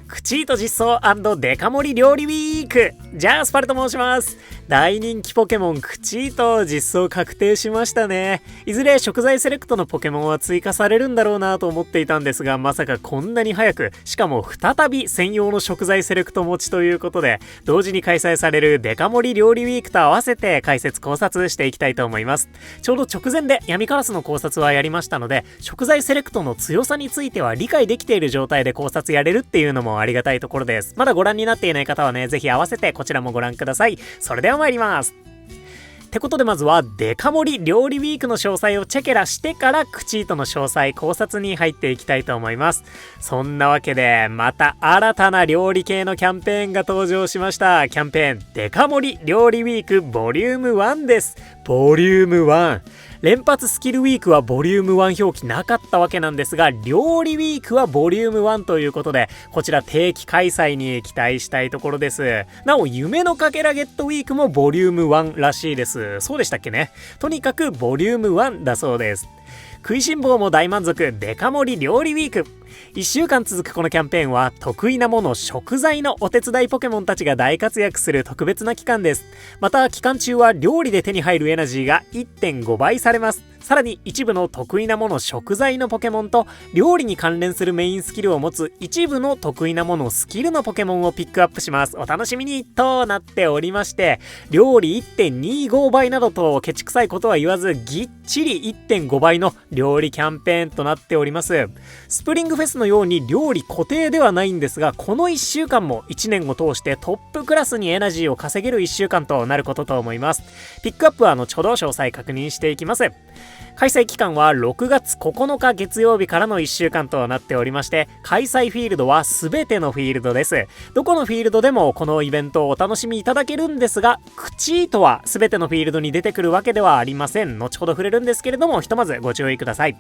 クチート実装&デカ盛り料理ウィーク。ジャースパルと申します。大人気ポケモンクチート実装確定しましたね。いずれ食材セレクトのポケモンは追加されるんだろうなと思っていたんですが、まさかこんなに早く、しかも再び専用の食材セレクト持ちということで、同時に開催されるデカ盛り料理ウィークと合わせて解説考察していきたいと思います。ちょうど直前で闇カラスの考察はやりましたので、食材セレクトの強さについては理解できている状態で考察やれるっていうのもありがたいところです。まだご覧になっていない方はね、ぜひ合わせてこちらもご覧ください。それでは参ります。ってことでまずはデカ盛り料理ウィークの詳細をチェケラしてからクチートの詳細考察に入っていきたいと思います。そんなわけでまた新たな料理系のキャンペーンが登場しました。キャンペーンデカ盛り料理ウィークボリューム1です。ボリューム1。連発スキルウィークはボリューム1表記なかったわけなんですが、料理ウィークはボリューム1ということで、こちら定期開催に期待したいところです。なお、夢のかけらゲットウィークもボリューム1らしいです。そうでしたっけね。とにかくボリューム1だそうです。食いしん坊も大満足デカ盛り料理ウィーク。1週間続くこのキャンペーンは得意なもの食材のお手伝いポケモンたちが大活躍する特別な期間です。また期間中は料理で手に入るエナジーが 1.5 倍されます。さらに一部の得意なもの食材のポケモンと料理に関連するメインスキルを持つ一部の得意なものスキルのポケモンをピックアップします。お楽しみにとなっておりまして、料理 1.25 倍などとケチくさいことは言わずぎっちり 1.5 倍の料理キャンペーンとなっております。スプリングフェスのように料理固定ではないんですが、この1週間も1年を通してトップクラスにエナジーを稼げる1週間となることと思います。ピックアップは後ほど詳細確認していきます。開催期間は6月9日月曜日からの1週間となっておりまして、開催フィールドは全てのフィールドです。どこのフィールドでもこのイベントをお楽しみいただけるんですが、クチートは全てのフィールドに出てくるわけではありません。後ほど触れるんですけれども、ひとまずご注意ください。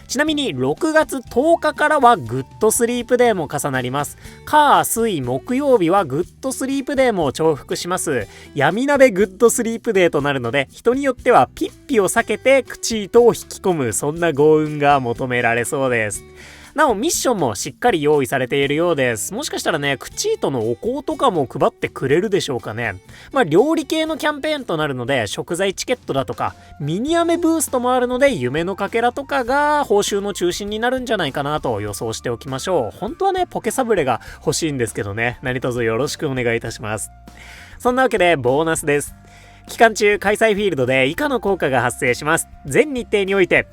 ちなみに6月10日からはグッドスリープデーも重なります。火水木曜日はグッドスリープデーも重複します。闇鍋グッドスリープデーとなるので、人によってはピッピを避けてクチートを引き込む、そんな豪運が求められそうです。なおミッションもしっかり用意されているようです。もしかしたらね、クチートのお香とかも配ってくれるでしょうかね。料理系のキャンペーンとなるので、食材チケットだとかミニアメブーストもあるので、夢のかけらとかが報酬の中心になるんじゃないかなと予想しておきましょう。本当はね、ポケサブレが欲しいんですけどね、何卒よろしくお願いいたします。そんなわけでボーナスです。期間中開催フィールドで以下の効果が発生します。全日程において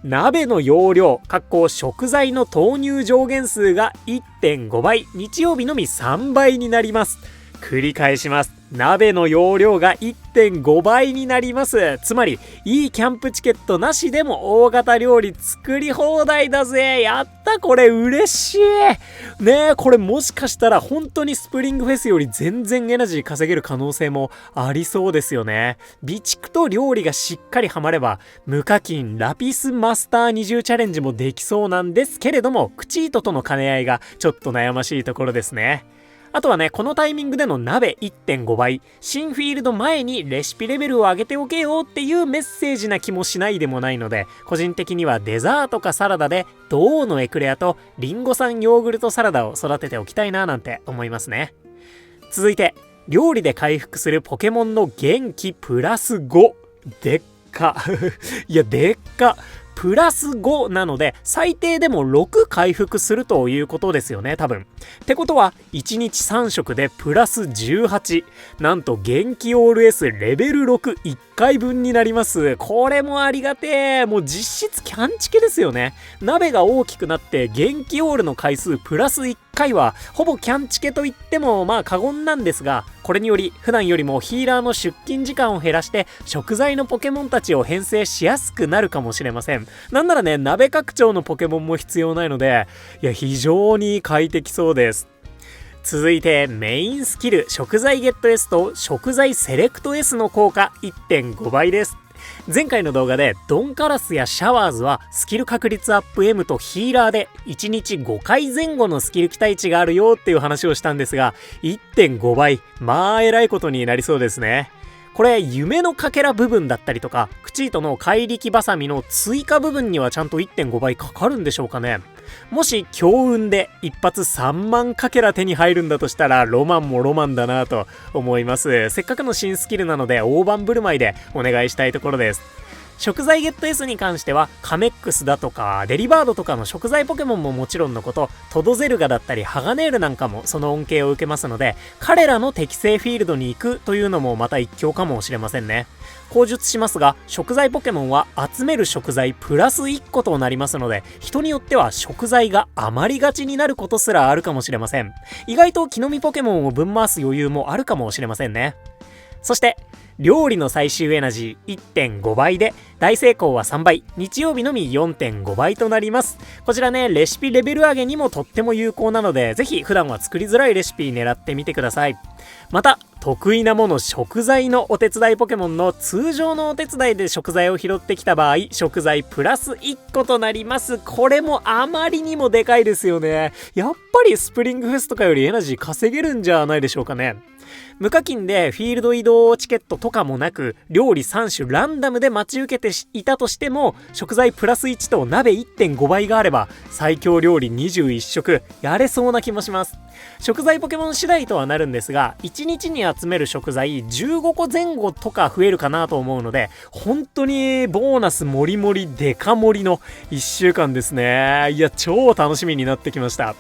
鍋の容量食材の投入上限数が 1.5 倍、日曜日のみ3倍になります。繰り返します。鍋の容量が 1.5 倍になります。つまりいいキャンプチケットなしでも大型料理作り放題だぜ。やった、これ嬉しいね。えこれもしかしたら本当にスプリングフェスより全然エナジー稼げる可能性もありそうですよね。備蓄と料理がしっかりハマれば無課金ラピスマスター二重チャレンジもできそうなんですけれども、クチートとの兼ね合いがちょっと悩ましいところですね。あとはね、このタイミングでの鍋 1.5 倍、新フィールド前にレシピレベルを上げておけよっていうメッセージな気もしないでもないので、個人的にはデザートかサラダで銅のエクレアとリンゴ酸ヨーグルトサラダを育てておきたいななんて思いますね。続いて、料理で回復するポケモンの元気プラス5。でっかいやでっかプラス5なので、最低でも6回復するということですよね、多分。ってことは1日3食でプラス18、なんと元気オール S レベル61回分になります。これもありがてえ。もう実質キャンチケですよね。鍋が大きくなって元気オールの回数プラス1回はほぼキャンチケと言っても過言なんですが、これにより普段よりもヒーラーの出勤時間を減らして食材のポケモンたちを編成しやすくなるかもしれません。なんならね、鍋拡張のポケモンも必要ないので、非常に快適そうです。続いてメインスキル食材ゲット S と食材セレクト S の効果 1.5 倍です。前回の動画でドンカラスやシャワーズはスキル確率アップ M とヒーラーで1日5回前後のスキル期待値があるよっていう話をしたんですが、 1.5 倍、えらいことになりそうですね。これ夢のかけら部分だったりとかクチートの怪力バサミの追加部分にはちゃんと 1.5 倍かかるんでしょうかね。もし強運で一発3万かけら手に入るんだとしたらロマンもロマンだなと思います。せっかくの新スキルなので大盤振る舞いでお願いしたいところです。食材ゲット S に関してはカメックスだとかデリバードとかの食材ポケモンももちろんのこと、トドゼルガだったりハガネールなんかもその恩恵を受けますので、彼らの適正フィールドに行くというのもまた一興かもしれませんね。口述しますが、食材ポケモンは集める食材プラス1個となりますので、人によっては食材が余りがちになることすらあるかもしれません。意外と木の実ポケモンをぶん回す余裕もあるかもしれませんね。そして料理の最終エナジー 1.5 倍で大成功は3倍、日曜日のみ 4.5 倍となります。こちらね、レシピレベル上げにもとっても有効なので、ぜひ普段は作りづらいレシピ狙ってみてください。また得意なもの食材のお手伝いポケモンの通常のお手伝いで食材を拾ってきた場合、食材プラス1個となります。これもあまりにもでかいですよね。やっぱりスプリングフェスとかよりエナジー稼げるんじゃないでしょうかね。無課金でフィールド移動チケットとかもなく、料理3種ランダムで待ち受けていたとしても、食材プラス1と鍋 1.5 倍があれば最強料理21食やれそうな気もします。食材ポケモン次第とはなるんですが、1日に集める食材15個前後とか増えるかなと思うので、本当にボーナスもりもりデカ盛りの1週間ですね。いや、超楽しみになってきました。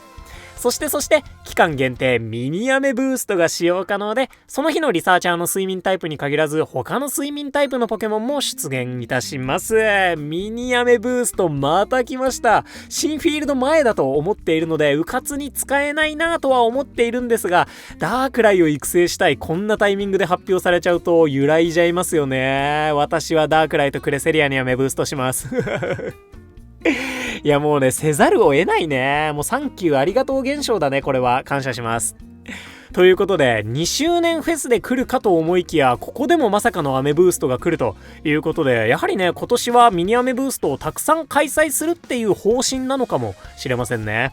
そして期間限定ミニアメブーストが使用可能で、その日のリサーチャーの睡眠タイプに限らず他の睡眠タイプのポケモンも出現いたします。ミニアメブーストまた来ました。新フィールド前だと思っているのでうかつに使えないなとは思っているんですが、ダークライを育成したいこんなタイミングで発表されちゃうと揺らいじゃいますよね。私はダークライとクレセリアにはメブーストしますいやもうね、せざるを得ないね。もうサンキューありがとう現象だね。これは感謝します。ということで2周年フェスで来るかと思いきや、ここでもまさかのアメブーストが来るということで、やはりね、今年はミニアメブーストをたくさん開催するっていう方針なのかもしれませんね。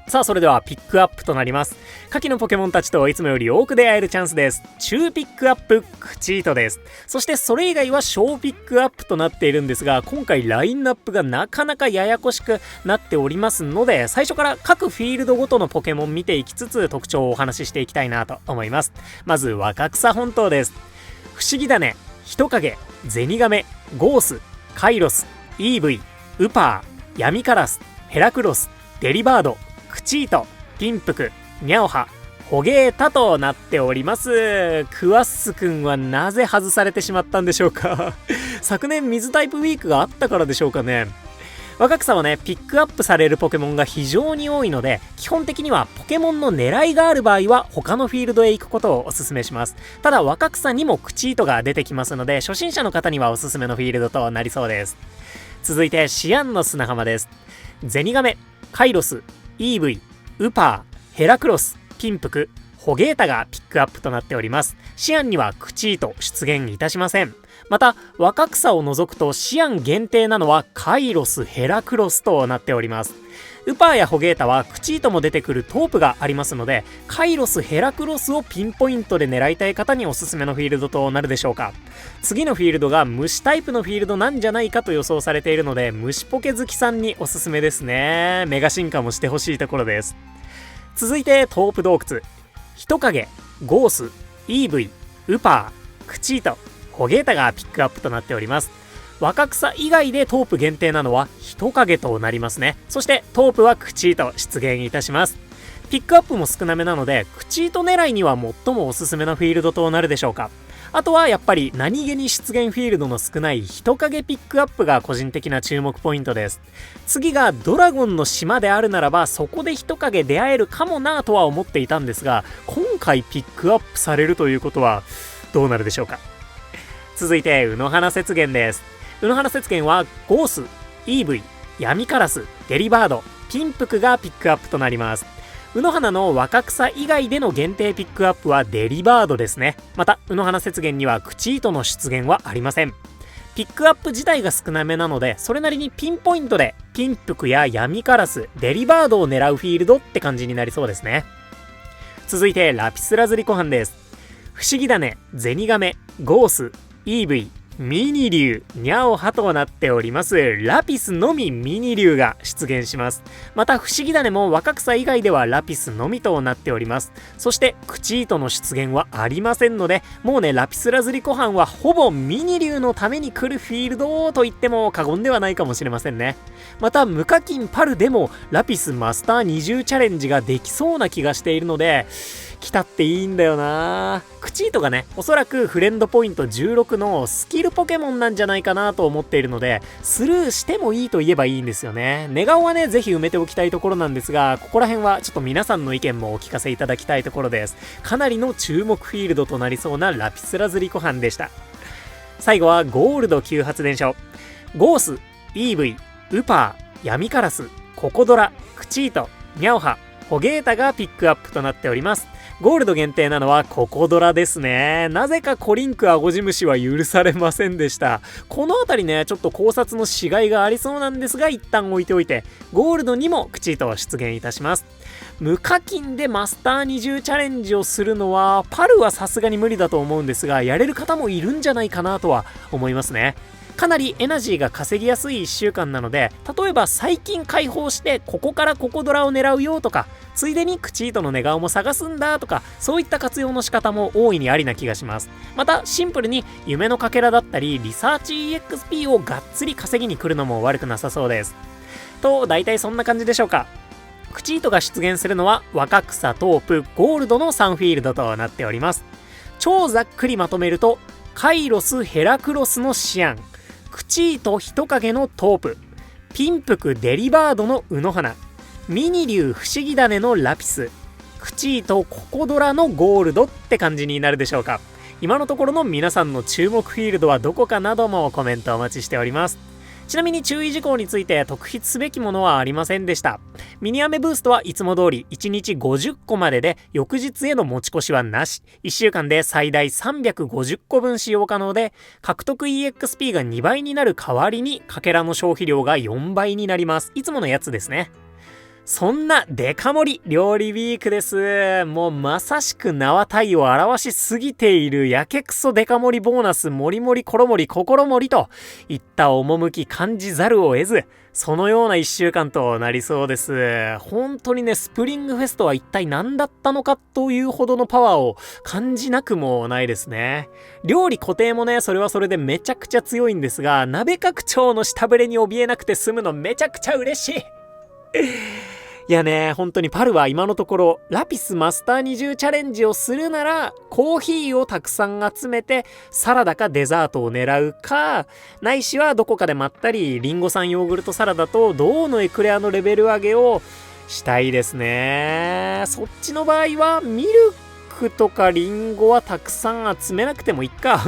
さあ、それではピックアップとなります。下記のポケモンたちといつもより多く出会えるチャンスです。中ピックアップクチートです。そしてそれ以外は小ピックアップとなっているんですが、今回ラインナップがなかなかややこしくなっておりますので、最初から各フィールドごとのポケモン見ていきつつ特徴をお話ししていきたいなと思います。まず若草本島です。不思議種、人影、ゼニガメ、ゴース、カイロス、イーブイ、ウパー、ヤミカラス、ヘラクロス、デリバード、クチート、ピンプク、ニャオハ、ホゲータとなっております。クワッスくんはなぜ外されてしまったんでしょうか昨年水タイプウィークがあったからでしょうかね。若草はね、ピックアップされるポケモンが非常に多いので、基本的にはポケモンの狙いがある場合は他のフィールドへ行くことをお勧めします。ただ若草にもクチートが出てきますので、初心者の方にはおすすめのフィールドとなりそうです。続いてシアンの砂浜です。ゼニガメ、カイロス、イーブイ、ウパー、ヘラクロス、ピンプク、ホゲータがピックアップとなっております。シアンにはクチート出現いたしません。また若草を除くとシアン限定なのはカイロス、ヘラクロスとなっております。ウパーやホゲータはクチートも出てくるトープがありますので、カイロス、ヘラクロスをピンポイントで狙いたい方におすすめのフィールドとなるでしょうか。次のフィールドが虫タイプのフィールドなんじゃないかと予想されているので、虫ポケ好きさんにおすすめですね。メガ進化もしてほしいところです。続いてトープ洞窟、人影、ゴース、イーブイ、ウパー、クチート、ホゲータがピックアップとなっております。若草以外でトープ限定なのは人影となりますね。そしてトープはクチート出現いたします。ピックアップも少なめなので、クチート狙いには最もおすすめのフィールドとなるでしょうか。あとはやっぱり何気に出現フィールドの少ない人影ピックアップが個人的な注目ポイントです。次がドラゴンの島であるならば、そこで人影出会えるかもなとは思っていたんですが、今回ピックアップされるということはどうなるでしょうか。続いて、うの花雪原です。うの花雪原はゴース、イーブイ、ヤミカラス、デリバード、ピンプクがピックアップとなります。うの花の若草以外での限定ピックアップはデリバードですね。また、うの花雪原にはクチートの出現はありません。ピックアップ自体が少なめなので、それなりにピンポイントでピンプクやヤミカラス、デリバードを狙うフィールドって感じになりそうですね。続いて、ラピスラズリコハンです。不思議種、ゼニガメ、ゴース、イーブイ、ミニ竜、ニャオハとなっております。ラピスのみミニ竜が出現します。また不思議種も若草以外ではラピスのみとなっております。そしてクチートの出現はありませんので、もうねラピスラズリコハンはほぼミニ竜のために来るフィールドと言っても過言ではないかもしれませんね。また無課金パルでもラピスマスター20チャレンジができそうな気がしているので、来たっていいんだよな。クチートがね、おそらくフレンドポイント16のスキルポケモンなんじゃないかなと思っているので、スルーしてもいいと言えばいいんですよね。寝顔はね、ぜひ埋めておきたいところなんですが、ここら辺はちょっと皆さんの意見もお聞かせいただきたいところです。かなりの注目フィールドとなりそうなラピスラズリコハンでした。最後はゴールド級発電所。ゴース、イーブイ、ウパー、ヤミカラス、ココドラ、クチート、ニャオハ、ホゲータがピックアップとなっております。ゴールド限定なのはココドラですね。なぜかコリンクアゴジムシは許されませんでした。このあたりね、ちょっと考察のしがいがありそうなんですが、一旦置いておいて、ゴールドにもクチート出現いたします。無課金でマスター20チャレンジをするのは、パルはさすがに無理だと思うんですが、やれる方もいるんじゃないかなとは思いますね。かなりエナジーが稼ぎやすい1週間なので、例えば最近解放してここからココドラを狙うよとか、ついでにクチートの寝顔も探すんだとか、そういった活用の仕方も大いにありな気がします。またシンプルに夢のかけらだったりリサーチ EXP をがっつり稼ぎに来るのも悪くなさそうです。と大体そんな感じでしょうか。クチートが出現するのは若草、トープ、ゴールドの3フィールドとなっております。超ざっくりまとめると、カイロス・ヘラクロスのシアン、クチート・ヒトカゲのトープ、ピンプク・デリバードのウノハナ、ミニ竜不思議種のラピス、クチート・ココドラのゴールドって感じになるでしょうか。今のところの皆さんの注目フィールドはどこかなどもコメントお待ちしております。ちなみに注意事項について特筆すべきものはありませんでした。ミニアメブーストはいつも通り1日50個までで、翌日への持ち越しはなし。1週間で最大350個分使用可能で、獲得 EXP が2倍になる代わりにかけらの消費量が4倍になります。いつものやつですね。そんなデカ盛り料理ウィークです。もうまさしく名は体を表しすぎているやけくそデカ盛りボーナスもりもりころもり心もりといった趣感じざるを得ず、そのような1週間となりそうです。本当にね、スプリングフェストは一体何だったのかというほどのパワーを感じなくもないですね。料理固定もね、それはそれでめちゃくちゃ強いんですが、鍋拡張の下振れに怯えなくて済むのめちゃくちゃ嬉しい。いやね、本当にパルは今のところラピスマスター20チャレンジをするならコーヒーをたくさん集めてサラダかデザートを狙うか、ないしはどこかでまったりリンゴ酸ヨーグルトサラダと銅のエクレアのレベル上げをしたいですね。そっちの場合はミルクとかリンゴはたくさん集めなくてもいいか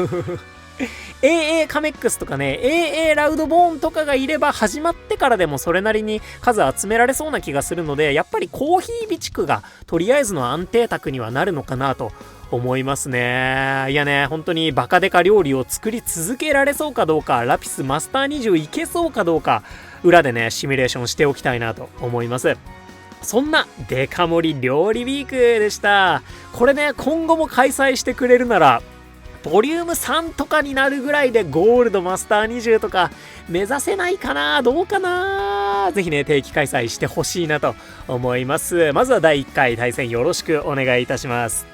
AA カメックスとかね、AA ラウドボーンとかがいれば始まってからでもそれなりに数集められそうな気がするので、やっぱりコーヒー備蓄がとりあえずの安定卓にはなるのかなと思いますね。いやね、本当にバカデカ料理を作り続けられそうかどうか、ラピスマスター20いけそうかどうか、裏でねシミュレーションしておきたいなと思います。そんなデカ盛り料理ウィークでした。これね、今後も開催してくれるならボリューム3とかになるぐらいでゴールドマスター20とか目指せないかな、どうかな。ぜひね、定期開催してほしいなと思います。まずは第1回対戦よろしくお願いいたします。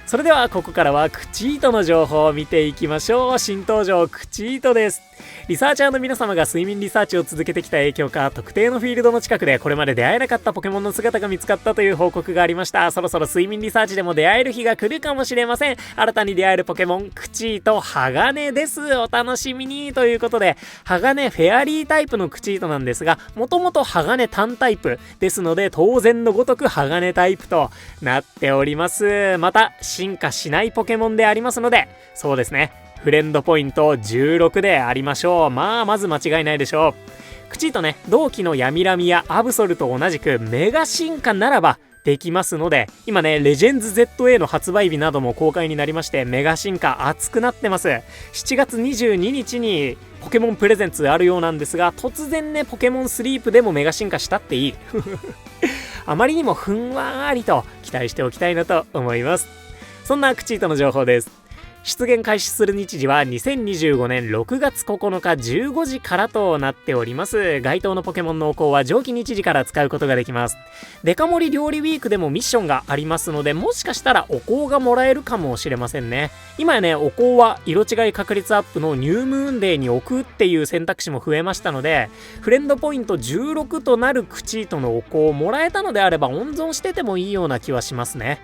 それではここからはクチートの情報を見ていきましょう。新登場クチートです。リサーチャーの皆様が睡眠リサーチを続けてきた影響か、特定のフィールドの近くでこれまで出会えなかったポケモンの姿が見つかったという報告がありました。そろそろ睡眠リサーチでも出会える日が来るかもしれません。新たに出会えるポケモンクチート鋼です。お楽しみに。ということで、鋼フェアリータイプのクチートなんですが、もともと鋼単タイプですので、当然のごとく鋼タイプとなっております。また進化しないポケモンでありますので、そうですね、フレンドポイント16でありましょう。まず間違いないでしょう。クチートね、同期のヤミラミやアブソルと同じくメガ進化ならばできますので、今ね、レジェンズ ZA の発売日なども公開になりまして、メガ進化熱くなってます。7月22日にポケモンプレゼンツあるようなんですが、突然ね、ポケモンスリープでもメガ進化したっていいあまりにもふんわりと期待しておきたいなと思います。そんなクチートの情報です。出現開始する日時は2025年6月9日15時からとなっております。該当のポケモンのお香は上記日時から使うことができます。デカ盛り料理ウィークでもミッションがありますので、もしかしたらお香がもらえるかもしれませんね。今やね、お香は色違い確率アップのニュームーンデーに置くっていう選択肢も増えましたので、フレンドポイント16となるクチートのお香をもらえたのであれば温存しててもいいような気はしますね。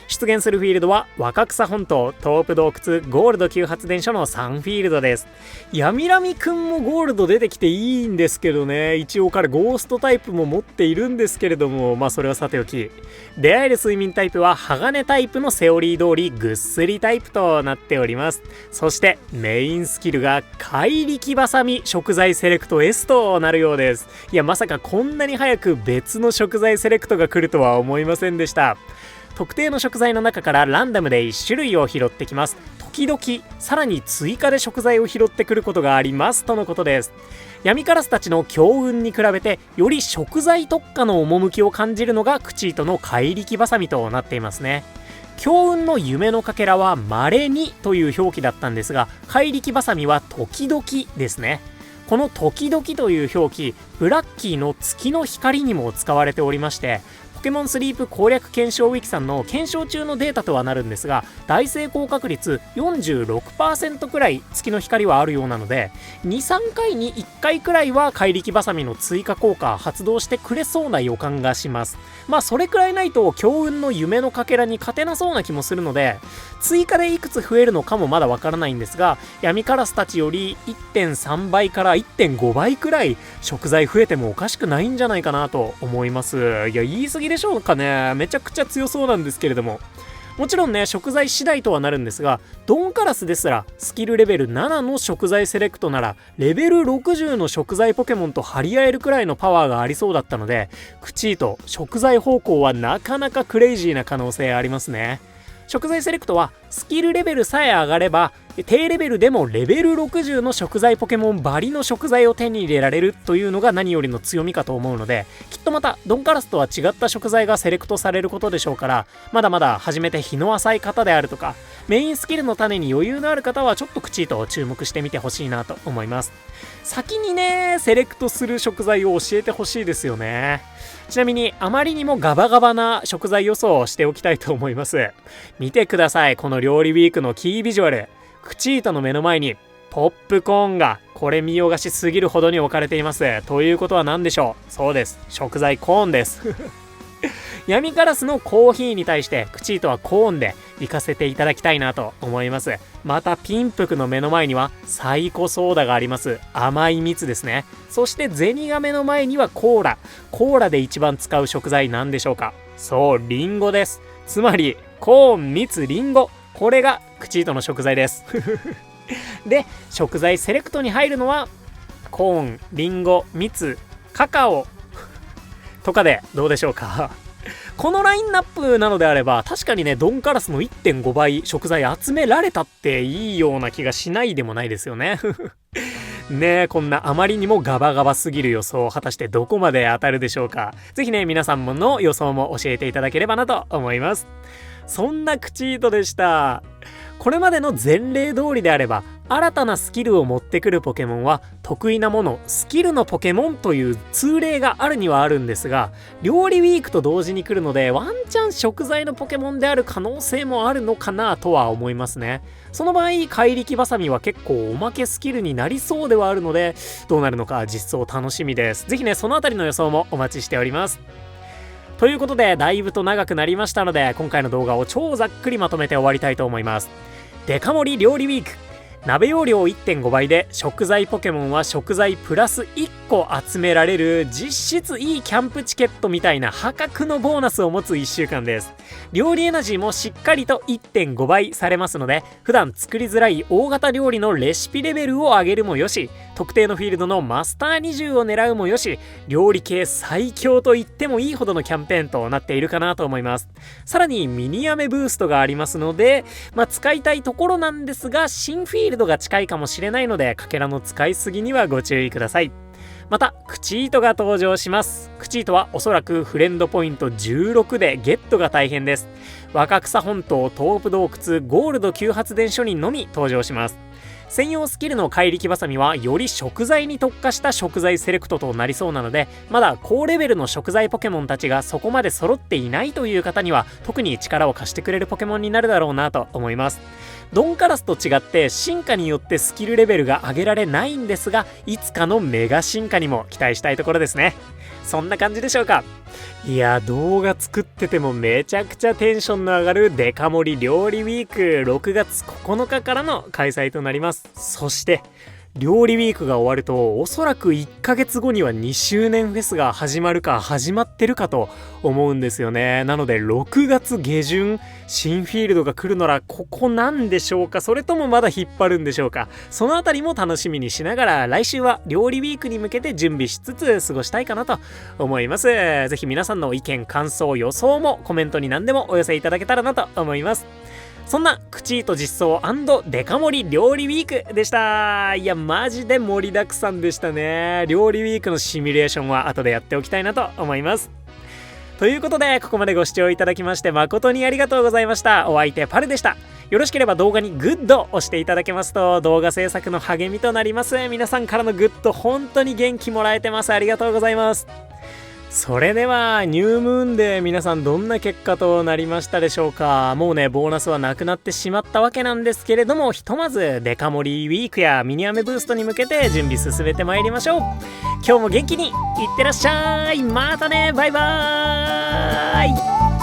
出現するフィールドは若草本島、トープ洞窟、ゴールド級発電所の3フィールドです。ヤミラミくんもゴールド出てきていいんですけどね、一応彼ゴーストタイプも持っているんですけれども、まあそれはさておき、出会える睡眠タイプは鋼タイプのセオリー通りぐっすりタイプとなっております。そしてメインスキルが怪力バサミ食材セレクト S となるようです。いや、まさかこんなに早く別の食材セレクトが来るとは思いませんでした。特定の食材の中からランダムで1種類を拾ってきます。時々さらに追加で食材を拾ってくることがありますとのことです。闇カラスたちの強運に比べてより食材特化の趣を感じるのがクチートの怪力バサミとなっていますね。強運の夢のかけらは稀にという表記だったんですが、怪力バサミは時々ですね。この時々という表記、ブラッキーの月の光にも使われておりまして、ポケモンスリープ攻略検証ウィキさんの検証中のデータとはなるんですが、大成功確率 46% くらい月の光はあるようなので、 2,3 回に1回くらいは怪力バサミの追加効果発動してくれそうな予感がします。まあそれくらいないと強運の夢のかけらに勝てなそうな気もするので、追加でいくつ増えるのかもまだわからないんですが、闇カラスたちより 1.3 倍から 1.5 倍くらい食材増えてもおかしくないんじゃないかなと思います。いや、言い過ぎでしょうかね。めちゃくちゃ強そうなんですけれども、もちろんね、食材次第とはなるんですが、ドンカラスですらスキルレベル7の食材セレクトならレベル60の食材ポケモンと張り合えるくらいのパワーがありそうだったので、クチート食材方向はなかなかクレイジーな可能性ありますね。食材セレクトはスキルレベルさえ上がれば低レベルでもレベル60の食材ポケモンバリの食材を手に入れられるというのが何よりの強みかと思うので、きっとまたドンカラスとは違った食材がセレクトされることでしょうから、まだまだ始めて日の浅い方であるとかメインスキルの種に余裕のある方はちょっとクチートを注目してみてほしいなと思います。先にね、セレクトする食材を教えてほしいですよね。ちなみにあまりにもガバガバな食材予想をしておきたいと思います。見てください、この料理ウィークのキービジュアル。クチートの目の前にポップコーンがこれ見よがしすぎるほどに置かれています。ということは何でしょう。そうです、食材コーンです闇カラスのコーヒーに対してクチートはコーンで行かせていただきたいなと思います。またピンプクの目の前にはサイコソーダがあります。甘い蜜ですね。そしてゼニガメの前にはコーラで一番使う食材なんでしょうか。そう、リンゴです。つまりコーン、蜜、リンゴ、これがクチートの食材ですで、食材セレクトに入るのはコーン、リンゴ、蜜、カカオとかでどうでしょうかこのラインナップなのであれば、確かにね、ドンカラスの 1.5 倍食材集められたっていいような気がしないでもないですよねねえ、こんなあまりにもガバガバすぎる予想、果たしてどこまで当たるでしょうか。ぜひね、皆さんもの予想も教えていただければなと思います。そんなクチートでした。これまでの前例通りであれば、新たなスキルを持ってくるポケモンは得意なもの、スキルのポケモンという通例があるにはあるんですが、料理ウィークと同時に来るのでワンチャン食材のポケモンである可能性もあるのかなとは思いますね。その場合、怪力バサミは結構おまけスキルになりそうではあるので、どうなるのか実装楽しみです。ぜひね、そのあたりの予想もお待ちしております。ということで、だいぶと長くなりましたので、今回の動画を超ざっくりまとめて終わりたいと思います。デカ盛り料理ウィーク、鍋容量 1.5 倍で食材ポケモンは食材プラス1個集められる実質いいキャンプチケットみたいな破格のボーナスを持つ1週間です。料理エナジーもしっかりと 1.5 倍されますので、普段作りづらい大型料理のレシピレベルを上げるもよし、特定のフィールドのマスター20を狙うもよし、料理系最強と言ってもいいほどのキャンペーンとなっているかなと思います。さらにミニアメブーストがありますので、使いたいところなんですが、新フィールドが近いかもしれないので、かけらの使いすぎにはご注意ください。またクチートが登場します。クチートはおそらくフレンドポイント16でゲットが大変です。若草本島、トープ洞窟、ゴールド急発電所にのみ登場します。専用スキルの怪力バサミはより食材に特化した食材セレクトとなりそうなので、まだ高レベルの食材ポケモンたちがそこまで揃っていないという方には特に力を貸してくれるポケモンになるだろうなと思います。ドンカラスと違って進化によってスキルレベルが上げられないんですが、いつかのメガ進化にも期待したいところですね。そんな感じでしょうか。いや、動画作っててもめちゃくちゃテンションの上がるデカ盛り料理ウィーク、6月9日からの開催となります。そして料理ウィークが終わると、おそらく1ヶ月後には2周年フェスが始まるか始まってるかと思うんですよね。なので6月下旬、新フィールドが来るならここなんでしょうか、それともまだ引っ張るんでしょうか。そのあたりも楽しみにしながら、来週は料理ウィークに向けて準備しつつ過ごしたいかなと思います。ぜひ皆さんの意見、感想、予想もコメントに何でもお寄せいただけたらなと思います。そんなクチート実装&デカ盛り料理ウィークでした。いや、マジで盛りだくさんでしたね。料理ウィークのシミュレーションは後でやっておきたいなと思います。ということで、ここまでご視聴いただきまして誠にありがとうございました。お相手パルでした。よろしければ動画にグッドを押していただけますと動画制作の励みとなります。皆さんからのグッド本当に元気もらえてます。ありがとうございます。それではニュームーンで皆さんどんな結果となりましたでしょうか。もうね、ボーナスはなくなってしまったわけなんですけれども、ひとまずデカ盛りウィークやミニアメブーストに向けて準備進めてまいりましょう。今日も元気にいってらっしゃい。またね、バイバーイ。